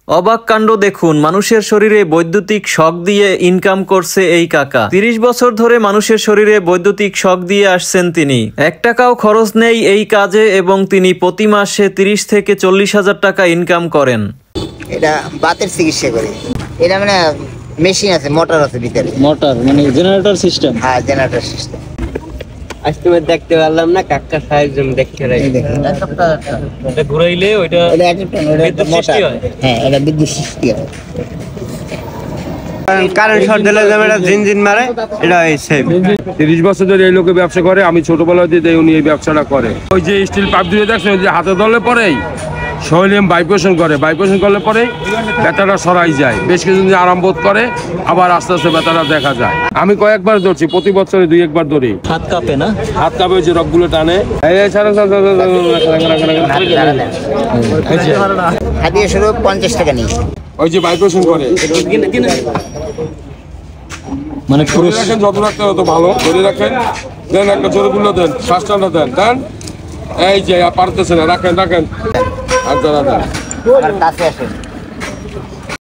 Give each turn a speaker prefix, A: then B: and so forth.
A: অবাক কাণ্ড দেখুন, মানুষের শরীরে বৈদ্যুতিক শক দিয়ে ইনকাম করছে এই কাকা। 30 বছর ধরে মানুষের শরীরে বৈদ্যুতিক শক দিয়ে আসছেন তিনি। 1 টাকাও খরচ নেই এই কাজে এবং তিনি প্রতি মাসে 30 থেকে 40 হাজার টাকা ইনকাম করেন।
B: এটা বাতের চিকিৎসা করে। এটা মানে মেশিন আছে, মোটর আছে ভিতরে।
C: মোটর মানে জেনারেটর সিস্টেম।
B: হ্যাঁ, জেনারেটর সিস্টেম।
D: আজ তুমি দেখতে পারলাম না কাকা সাহেব জন্য দেখতে রাখি। এটা ঘুরাইলে ওইটা বিদ্যুৎ সৃষ্টি হয়।
B: হ্যাঁ, এটা বিদ্যুৎ সৃষ্টি হয়।
D: কারেন্ট শর্ট দিলে যেমন এটা জিন মারে, এটা এই সেম।
E: 30 বছর ধরে এই লোকে ব্যবসা করে। আমি ছোটবেলা দিয়ে উনি এই ব্যবসাটা করে। ওই যে স্টিল পাইপ দিয়ে দেখছেন, ওই যে হাতে ধরলে পরেই শরীরে ভাইব্রেশন করে, ভাইব্রেশন করলে পরে ব্যথাটা সরাই যায়। বেশ কিছুদিন আরাম বোধ করে, আবার আস্তে আস্তে ব্যথাটা দেখা যায়। আমি কয়েকবার ধরছি, প্রতি বছরে 2-1 বার ধরি।
C: হাত কাঁপে না?
E: হাত কাঁপে, ওই যে রগগুলো টানে।
B: হাতিয়ে শুরু 50 টাকা নিই।
E: ওই যে ভাইব্রেশন করে,
C: মানে পুরো
E: রাখেন, যত রাখতে তত ভালো। ধরে রাখেন, দেন একটা জোরে গুলো দেন, শ্বাস টানা দেন, দেন। এই যে পারতেছে না, রাখেন রাখেন। আর দাঁড়া দেন।
B: আমার কাছে আসে।